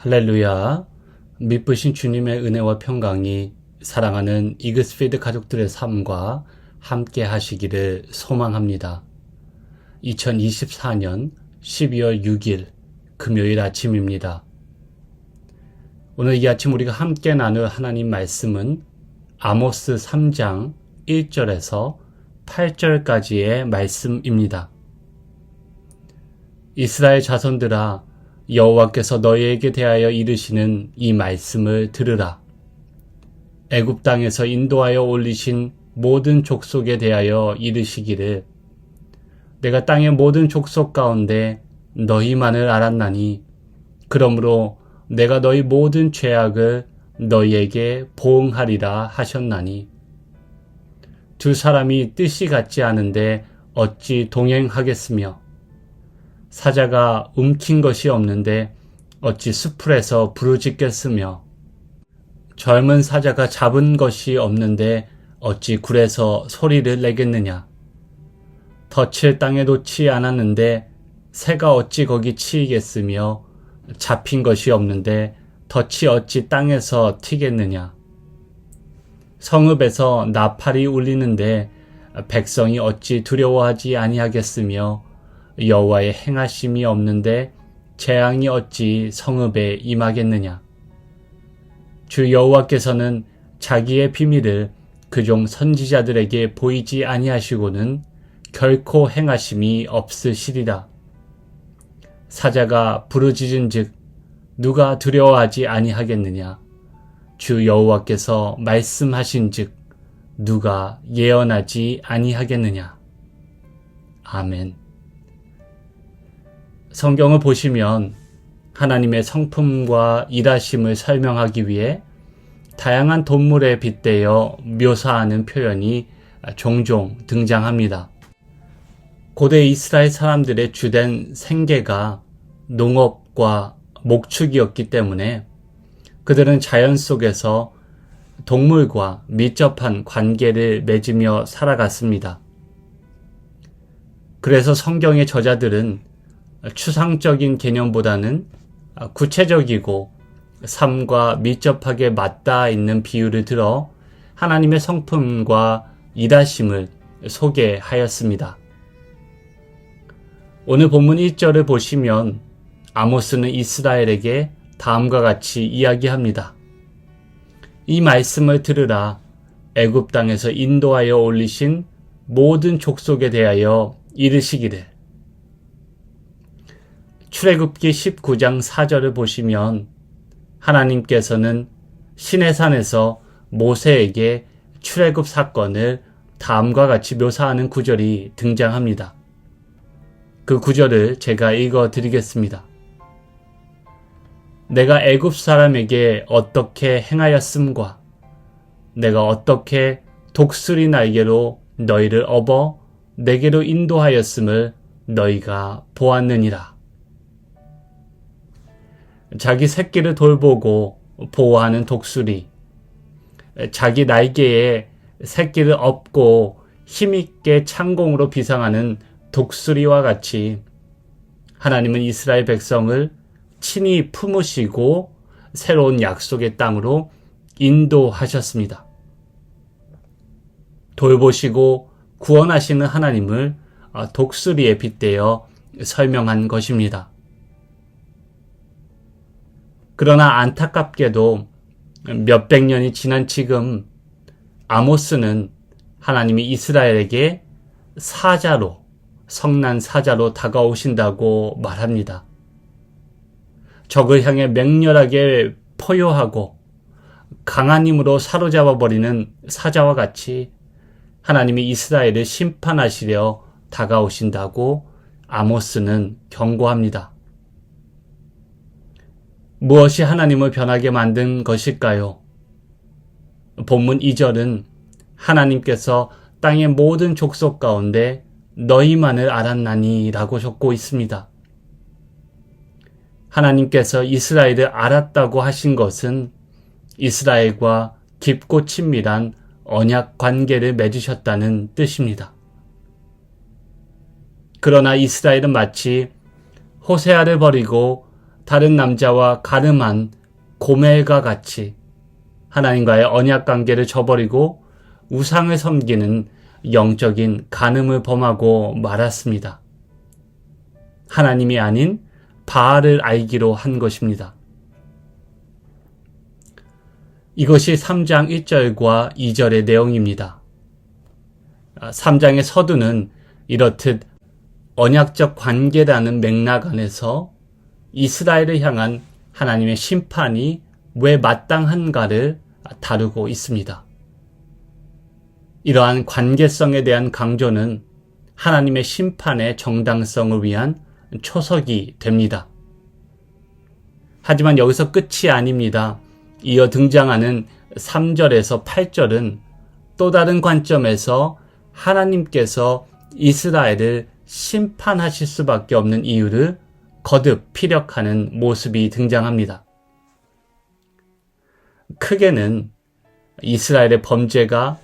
할렐루야. 믿으신 주님의 은혜와 평강이 사랑하는 이그스피드 가족들의 삶과 함께 하시기를 소망합니다. 2024년 12월 6일 금요일 아침입니다. 오늘 이 아침 우리가 함께 나눌 하나님 말씀은 아모스 3장 1절에서 8절까지의 말씀입니다. 이스라엘 자손들아, 여호와께서 너희에게 대하여 이르시는 이 말씀을 들으라. 애굽 땅에서 인도하여 올리신 모든 족속에 대하여 이르시기를, 내가 땅의 모든 족속 가운데 너희만을 알았나니, 그러므로 내가 너희 모든 죄악을 너희에게 보응하리라 하셨나니, 두 사람이 뜻이 같지 않은데 어찌 동행하겠으며, 사자가 움킨 것이 없는데 어찌 수풀에서 부르짖겠으며, 젊은 사자가 잡은 것이 없는데 어찌 굴에서 소리를 내겠느냐. 덫을 땅에 놓지 않았는데 새가 어찌 거기 치이겠으며, 잡힌 것이 없는데 덫이 어찌 땅에서 튀겠느냐. 성읍에서 나팔이 울리는데 백성이 어찌 두려워하지 아니하겠으며, 여호와의 행하심이 없는데 재앙이 어찌 성읍에 임하겠느냐. 주 여호와께서는 자기의 비밀을 그종 선지자들에게 보이지 아니하시고는 결코 행하심이 없으시리라. 사자가 부르짖은즉 누가 두려워하지 아니하겠느냐. 주 여호와께서 말씀하신즉 누가 예언하지 아니하겠느냐. 아멘. 성경을 보시면 하나님의 성품과 일하심을 설명하기 위해 다양한 동물에 빗대어 묘사하는 표현이 종종 등장합니다. 고대 이스라엘 사람들의 주된 생계가 농업과 목축이었기 때문에 그들은 자연 속에서 동물과 밀접한 관계를 맺으며 살아갔습니다. 그래서 성경의 저자들은 추상적인 개념보다는 구체적이고 삶과 밀접하게 맞닿아 있는 비유를 들어 하나님의 성품과 일하심을 소개하였습니다. 오늘 본문 1절을 보시면 아모스는 이스라엘에게 다음과 같이 이야기합니다. 이 말씀을 들으라. 애굽 땅에서 인도하여 올리신 모든 족속에 대하여 이르시기를. 출애굽기 19장 4절을 보시면 하나님께서는 시내산에서 모세에게 출애굽 사건을 다음과 같이 묘사하는 구절이 등장합니다. 그 구절을 제가 읽어 드리겠습니다. 내가 애굽 사람에게 어떻게 행하였음과 내가 어떻게 독수리 날개로 너희를 업어 내게로 인도하였음을 너희가 보았느니라. 자기 새끼를 돌보고 보호하는 독수리, 자기 날개에 새끼를 업고 힘있게 창공으로 비상하는 독수리와 같이 하나님은 이스라엘 백성을 친히 품으시고 새로운 약속의 땅으로 인도하셨습니다. 돌보시고 구원하시는 하나님을 독수리에 빗대어 설명한 것입니다. 그러나 안타깝게도 몇백 년이 지난 지금 아모스는 하나님이 이스라엘에게 사자로, 성난 사자로 다가오신다고 말합니다. 적을 향해 맹렬하게 포효하고 강한 힘으로 사로잡아버리는 사자와 같이 하나님이 이스라엘을 심판하시려 다가오신다고 아모스는 경고합니다. 무엇이 하나님을 변하게 만든 것일까요? 본문 2절은 하나님께서 땅의 모든 족속 가운데 너희만을 알았나니 라고 적고 있습니다. 하나님께서 이스라엘을 알았다고 하신 것은 이스라엘과 깊고 친밀한 언약 관계를 맺으셨다는 뜻입니다. 그러나 이스라엘은 마치 호세아를 버리고 다른 남자와 가늠한 고멜과 같이 하나님과의 언약 관계를 저버리고 우상을 섬기는 영적인 간음을 범하고 말았습니다. 하나님이 아닌 바알을 알기로 한 것입니다. 이것이 3장 1절과 2절의 내용입니다. 3장의 서두는 이렇듯 언약적 관계라는 맥락 안에서 이스라엘을 향한 하나님의 심판이 왜 마땅한가를 다루고 있습니다. 이러한 관계성에 대한 강조는 하나님의 심판의 정당성을 위한 초석이 됩니다. 하지만 여기서 끝이 아닙니다. 이어 등장하는 3절에서 8절은 또 다른 관점에서 하나님께서 이스라엘을 심판하실 수밖에 없는 이유를 거듭 피력하는 모습이 등장합니다. 크게는 이스라엘의 범죄가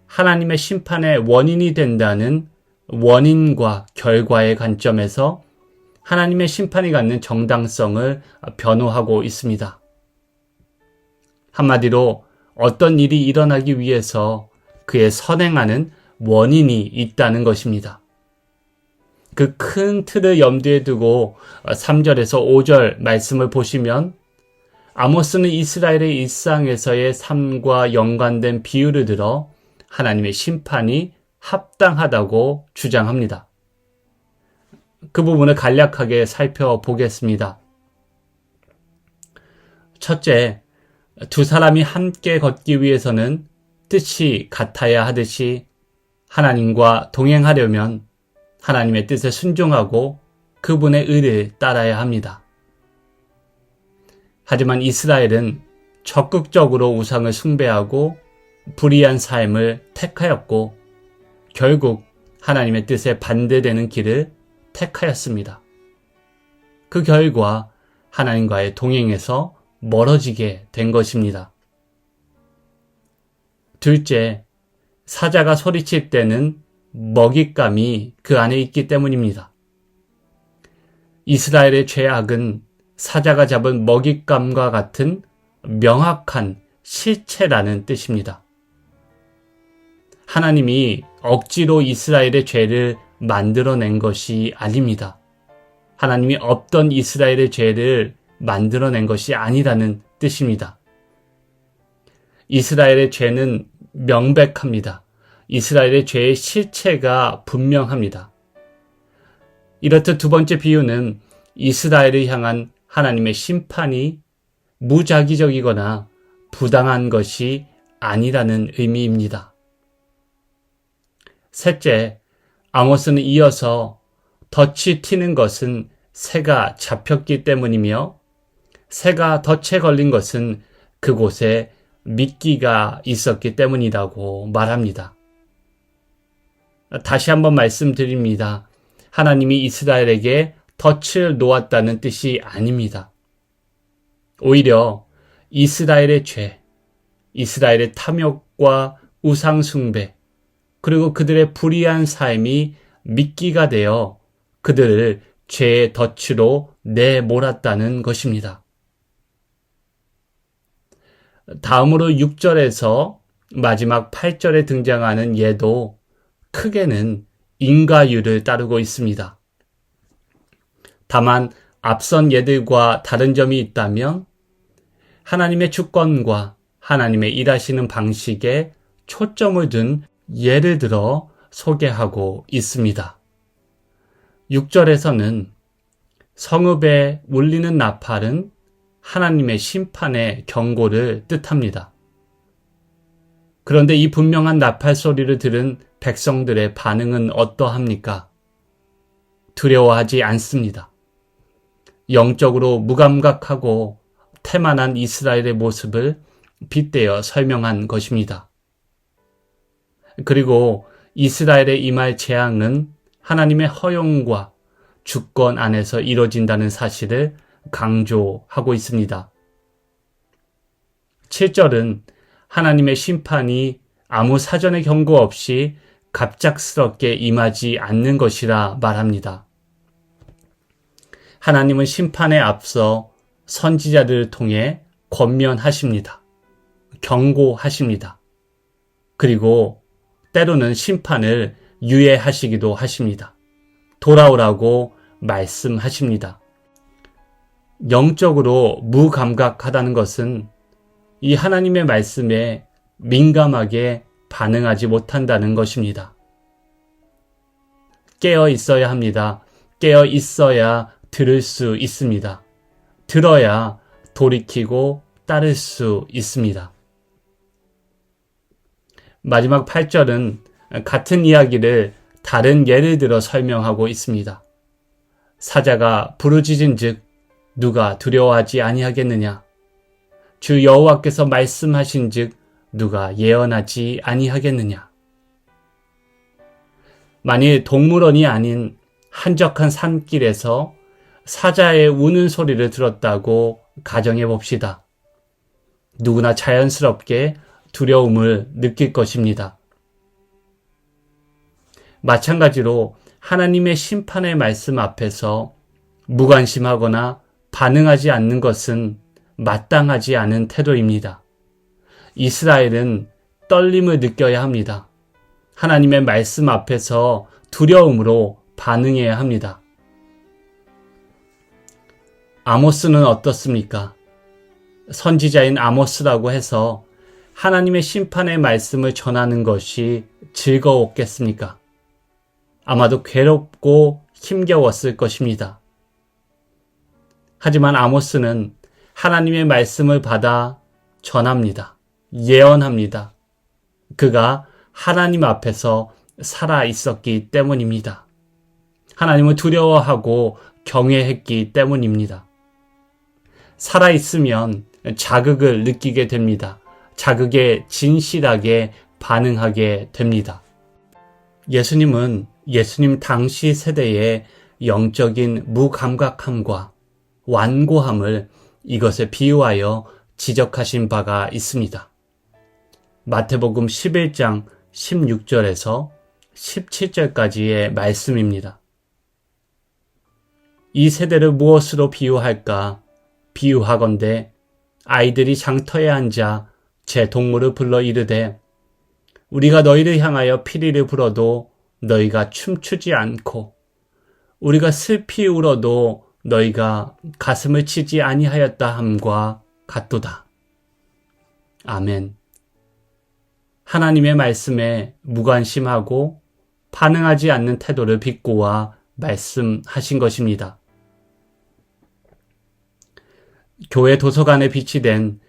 하나님의 심판의 원인이 된다는 원인과 결과의 관점에서 하나님의 심판이 갖는 정당성을 변호하고 있습니다. 한마디로 어떤 일이 일어나기 위해서 그의 선행하는 원인이 있다는 것입니다. 그 큰 틀을 염두에 두고 3절에서 5절 말씀을 보시면 아모스는 이스라엘의 일상에서의 삶과 연관된 비유를 들어 하나님의 심판이 합당하다고 주장합니다. 그 부분을 간략하게 살펴보겠습니다. 첫째, 두 사람이 함께 걷기 위해서는 뜻이 같아야 하듯이 하나님과 동행하려면 하나님의 뜻에 순종하고 그분의 의를 따라야 합니다. 하지만 이스라엘은 적극적으로 우상을 숭배하고 불의한 삶을 택하였고 결국 하나님의 뜻에 반대되는 길을 택하였습니다. 그 결과 하나님과의 동행에서 멀어지게 된 것입니다. 둘째, 사자가 소리칠 때는 먹잇감이 그 안에 있기 때문입니다. 이스라엘의 죄악은 사자가 잡은 먹잇감과 같은 명확한 실체라는 뜻입니다. 하나님이 억지로 이스라엘의 죄를 만들어낸 것이 아닙니다. 하나님이 없던 이스라엘의 죄를 만들어낸 것이 아니라는 뜻입니다. 이스라엘의 죄는 명백합니다. 이스라엘의 죄의 실체가 분명합니다. 이렇듯 두 번째 비유는 이스라엘을 향한 하나님의 심판이 무작위적이거나 부당한 것이 아니라는 의미입니다. 셋째, 아모스는 이어서 덫이 튀는 것은 새가 잡혔기 때문이며 새가 덫에 걸린 것은 그곳에 미끼가 있었기 때문이라고 말합니다. 다시 한번 말씀드립니다. 하나님이 이스라엘에게 덫을 놓았다는 뜻이 아닙니다. 오히려 이스라엘의 죄, 이스라엘의 탐욕과 우상숭배, 그리고 그들의 불의한 삶이 미끼가 되어 그들을 죄의 덫으로 내몰았다는 것입니다. 다음으로 6절에서 마지막 8절에 등장하는 예도 크게는 인과율을 따르고 있습니다. 다만 앞선 예들과 다른 점이 있다면 하나님의 주권과 하나님의 일하시는 방식에 초점을 둔 예를 들어 소개하고 있습니다. 6절에서는 성읍에 울리는 나팔은 하나님의 심판의 경고를 뜻합니다. 그런데 이 분명한 나팔 소리를 들은 백성들의 반응은 어떠합니까? 두려워하지 않습니다. 영적으로 무감각하고 태만한 이스라엘의 모습을 빗대어 설명한 것입니다. 그리고 이스라엘에 임할 재앙은 하나님의 허용과 주권 안에서 이루어진다는 사실을 강조하고 있습니다. 7절은 하나님의 심판이 아무 사전의 경고 없이 갑작스럽게 임하지 않는 것이라 말합니다. 하나님은 심판에 앞서 선지자들을 통해 권면하십니다. 경고하십니다. 그리고 때로는 심판을 유예하시기도 하십니다. 돌아오라고 말씀하십니다. 영적으로 무감각하다는 것은 이 하나님의 말씀에 민감하게 반응하지 못한다는 것입니다. 깨어 있어야 합니다. 깨어 있어야 들을 수 있습니다. 들어야 돌이키고 따를 수 있습니다. 마지막 8절은 같은 이야기를 다른 예를 들어 설명하고 있습니다. 사자가 부르짖은즉 누가 두려워하지 아니하겠느냐? 주 여호와께서 말씀하신즉 누가 예언하지 아니하겠느냐? 만일 동물원이 아닌 한적한 산길에서 사자의 우는 소리를 들었다고 가정해 봅시다. 누구나 자연스럽게 두려움을 느낄 것입니다. 마찬가지로 하나님의 심판의 말씀 앞에서 무관심하거나 반응하지 않는 것은 마땅하지 않은 태도입니다. 이스라엘은 떨림을 느껴야 합니다. 하나님의 말씀 앞에서 두려움으로 반응해야 합니다. 아모스는 어떻습니까? 선지자인 아모스라고 해서 하나님의 심판의 말씀을 전하는 것이 즐거웠겠습니까? 아마도 괴롭고 힘겨웠을 것입니다. 하지만 아모스는 하나님의 말씀을 받아 전합니다. 예언합니다. 그가 하나님 앞에서 살아 있었기 때문입니다. 하나님을 두려워하고 경외했기 때문입니다. 살아 있으면 자극을 느끼게 됩니다. 자극에 진실하게 반응하게 됩니다. 예수님은 예수님 당시 세대의 영적인 무감각함과 완고함을 이것에 비유하여 지적하신 바가 있습니다. 마태복음 11장 16절에서 17절까지의 말씀입니다. 이 세대를 무엇으로 비유할까? 비유하건대 아이들이 장터에 앉아 제 동물을 불러 이르되 우리가 너희를 향하여 피리를 불어도 너희가 춤추지 않고 우리가 슬피 울어도 너희가 가슴을 치지 아니하였다 함과 같도다. 아멘. 하나님의 말씀에 무관심하고 반응하지 않는 태도를 비꼬아 말씀하신 것입니다. 교회 도서관에 비치된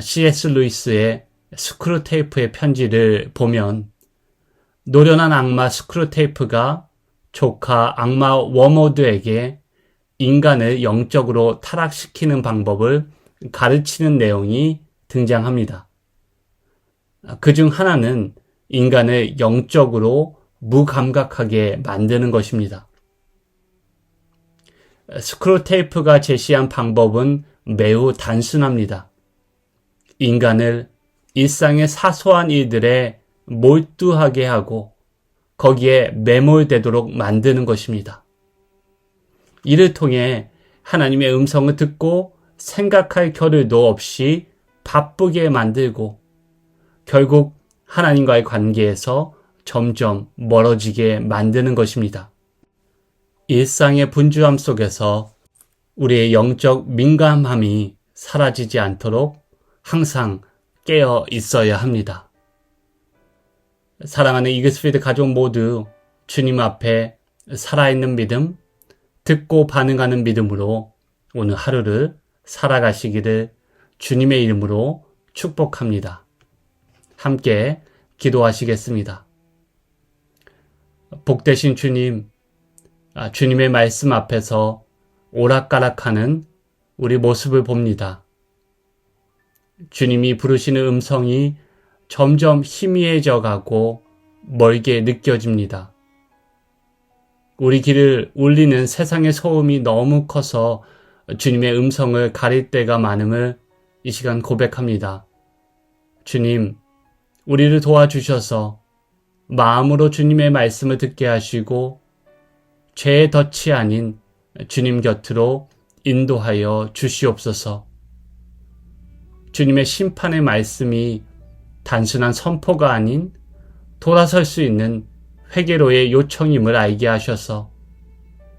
C.S. 루이스의 스크루테이프의 편지를 보면 노련한 악마 스크루테이프가 조카 악마 워모드에게 인간을 영적으로 타락시키는 방법을 가르치는 내용이 등장합니다. 그중 하나는 인간을 영적으로 무감각하게 만드는 것입니다. 스크루테이프가 제시한 방법은 매우 단순합니다. 인간을 일상의 사소한 일들에 몰두하게 하고 거기에 매몰되도록 만드는 것입니다. 이를 통해 하나님의 음성을 듣고 생각할 겨를도 없이 바쁘게 만들고 결국 하나님과의 관계에서 점점 멀어지게 만드는 것입니다. 일상의 분주함 속에서 우리의 영적 민감함이 사라지지 않도록 항상 깨어 있어야 합니다. 사랑하는 이글스필드 가족 모두 주님 앞에 살아있는 믿음, 듣고 반응하는 믿음으로 오늘 하루를 살아가시기를 주님의 이름으로 축복합니다. 함께 기도하시겠습니다. 복되신 주님, 주님의 말씀 앞에서 오락가락하는 우리 모습을 봅니다. 주님이 부르시는 음성이 점점 희미해져 가고 멀게 느껴집니다. 우리 귀를 울리는 세상의 소음이 너무 커서 주님의 음성을 가릴 때가 많음을 이 시간 고백합니다. 주님, 우리를 도와주셔서 마음으로 주님의 말씀을 듣게 하시고 죄의 덫이 아닌 주님 곁으로 인도하여 주시옵소서. 주님의 심판의 말씀이 단순한 선포가 아닌 돌아설 수 있는 회개로의 요청임을 알게 하셔서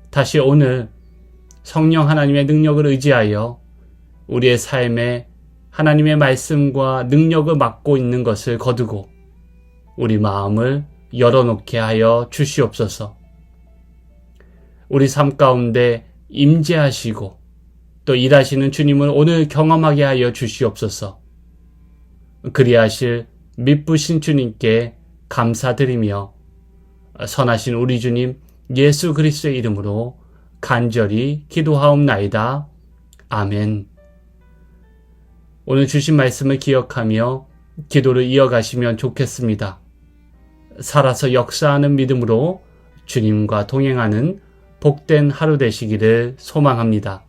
다시 오늘 성령 하나님의 능력을 의지하여 우리의 삶에 하나님의 말씀과 능력을 맡고 있는 것을 거두고 우리 마음을 열어놓게 하여 주시옵소서. 우리 삶 가운데 임재하시고 또 일하시는 주님을 오늘 경험하게 하여 주시옵소서. 그리하실 미쁘신 주님께 감사드리며 선하신 우리 주님 예수 그리스도의 이름으로 간절히 기도하옵나이다. 아멘. 오늘 주신 말씀을 기억하며 기도를 이어가시면 좋겠습니다. 살아서 역사하는 믿음으로 주님과 동행하는 복된 하루 되시기를 소망합니다.